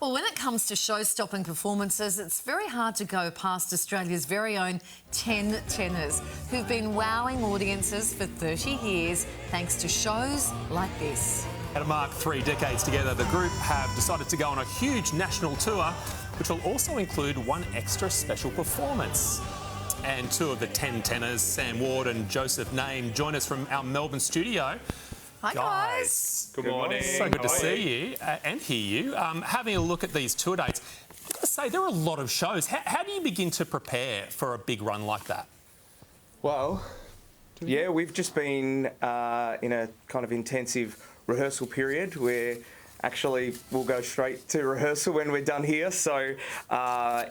Well, when it comes to show-stopping performances, it's very hard to go past Australia's very own 10 Tenors, who've been wowing audiences for 30 years thanks to shows like this. To mark 3 decades together, the group have decided to go on a huge national tour, which will also include one extra special performance. And 2 of the 10 tenors, Sam Ward and Joseph Name, join us from our Melbourne studio. Hi, guys. Good morning. So good to see you and hear you. Having a look at these tour dates, I've got to say, there are a lot of shows. How do you begin to prepare for a big run like that? Well, yeah, we've just been in a kind of intensive rehearsal period where actually we'll go straight to rehearsal when we're done here. So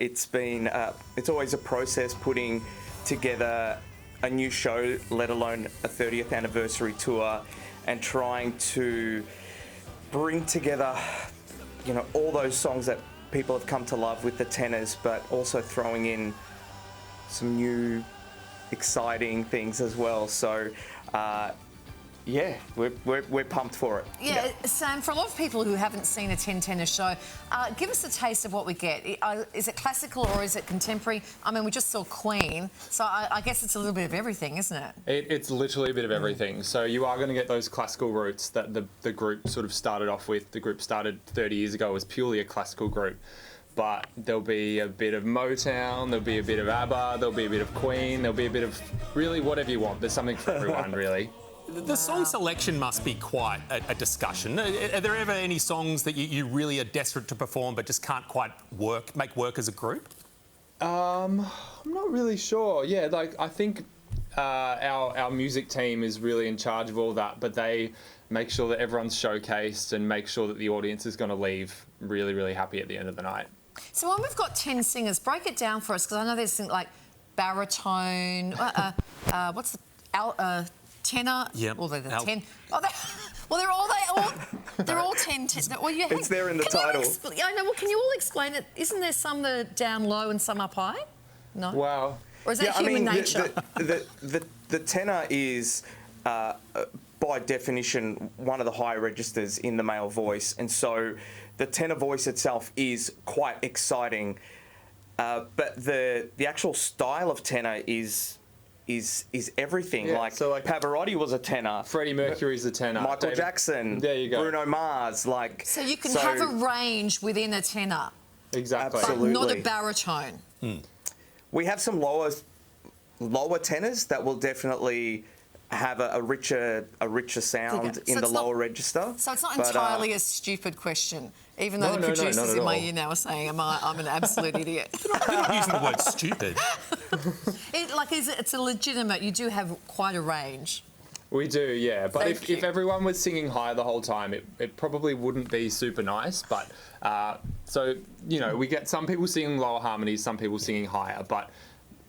it's always a process putting together a new show, let alone a 30th anniversary tour, and trying to bring together, you know, all those songs that people have come to love with the tenors, but also throwing in some new, exciting things as well. So, yeah, we're pumped for it. Yeah, Sam, for a lot of people who haven't seen a 10 Tenor show, give us a taste of what we get. Is it classical or is it contemporary? I mean, we just saw Queen, so I guess it's a little bit of everything, isn't it? It's literally a bit of everything. So you are going to get those classical roots that the group sort of started off with. The group started 30 years ago as purely a classical group. But there'll be a bit of Motown, there'll be a bit of ABBA, there'll be a bit of Queen, there'll be a bit of really whatever you want. There's something for everyone, really. The song selection must be quite a discussion. Are there ever any songs that you really are desperate to perform but just can't quite make work as a group? I'm not really sure. Yeah, like I think our music team is really in charge of all that, but they make sure that everyone's showcased and make sure that the audience is going to leave really, really happy at the end of the night. So when we've got 10 singers, break it down for us, because I know there's things like baritone, what's the... tenor. Yep. Well, they're the 10. They're all 10. Well, it's there in the title. I know. Well, can you all explain it? Isn't there some that are down low and some up high? No. Wow. Or is that human nature? The tenor is, by definition, one of the higher registers in the male voice, and so the tenor voice itself is quite exciting. But the actual style of tenor is everything. Yeah, like Pavarotti Pavarotti was a tenor. Freddie Mercury's a tenor. Michael Jackson. There you go. Bruno Mars. So you can have a range within a tenor. Exactly. Absolutely. But not a baritone. We have some lower tenors that will definitely have a richer sound in the lower register. So it's not entirely a stupid question, even though the producers in my ear now are saying I'm an absolute idiot. You're not using the word stupid. It's a legitimate. You do have quite a range. We do, yeah. But if everyone was singing high the whole time, it probably wouldn't be super nice. But so you know, we get some people singing lower harmonies, some people singing higher, but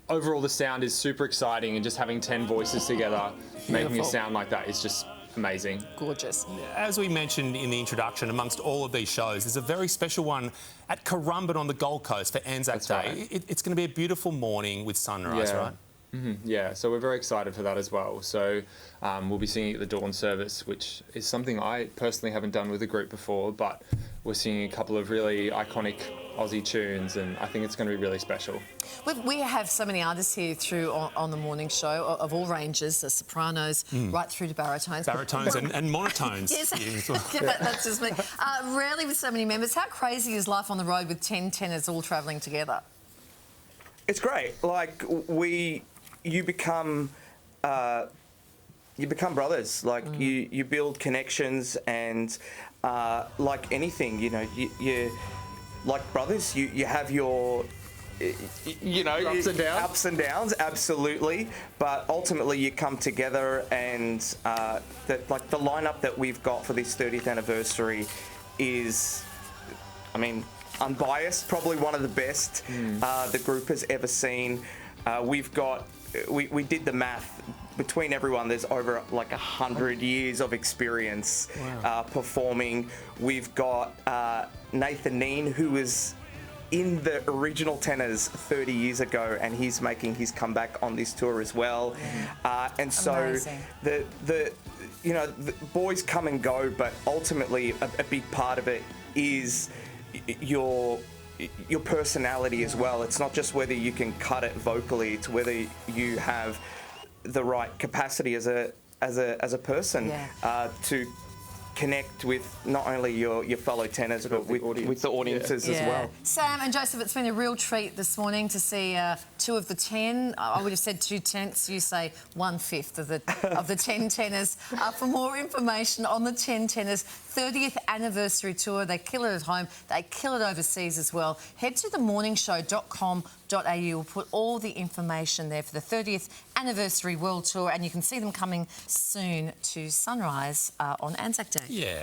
overall the sound is super exciting, and just having 10 voices together, making a sound like that is just amazing. Gorgeous. As we mentioned in the introduction, amongst all of these shows, there's a very special one at Currumbin on the Gold Coast for Anzac Day. Right. It's going to be a beautiful morning with sunrise, right? Mm-hmm. Yeah, so we're very excited for that as well. So we'll be singing at the dawn service, which is something I personally haven't done with a group before, but we're singing a couple of really iconic Aussie tunes, and I think it's going to be really special. We have so many artists here on the morning show of all ranges, the sopranos right through to baritones. Baritones and monotones. Yes, that's just me. Rarely with so many members. How crazy is life on the road with 10 tenors all travelling together? It's great. Like you become brothers. Like you build connections, and like anything, you know, you like brothers. You have your ups and downs, absolutely. But ultimately, you come together, and the lineup that we've got for this 30th anniversary is, I mean, unbiased, probably one of the best the group has ever seen. We did the math. Between everyone, there's over like 100 years of experience performing. We've got Nathan Neen, who was in the original Tenors 30 years ago, and he's making his comeback on this tour as well. And so Amazing. the boys come and go, but ultimately a big part of it is your personality as well. It's not just whether you can cut it vocally; it's whether you have the right capacity as a person to connect with not only your fellow tenors but with the audiences as well. Sam and Joseph, it's been a real treat this morning to see 2 of the 10. I would have said 2/10. You say 1/5 of the 10 tenors. For more information on the 10 tenors 30th anniversary tour, they kill it at home, they kill it overseas as well. Head to themorningshow.com.au. We'll put all the information there for the 30th anniversary world tour, and you can see them coming soon to Sunrise on Anzac Day. Yeah.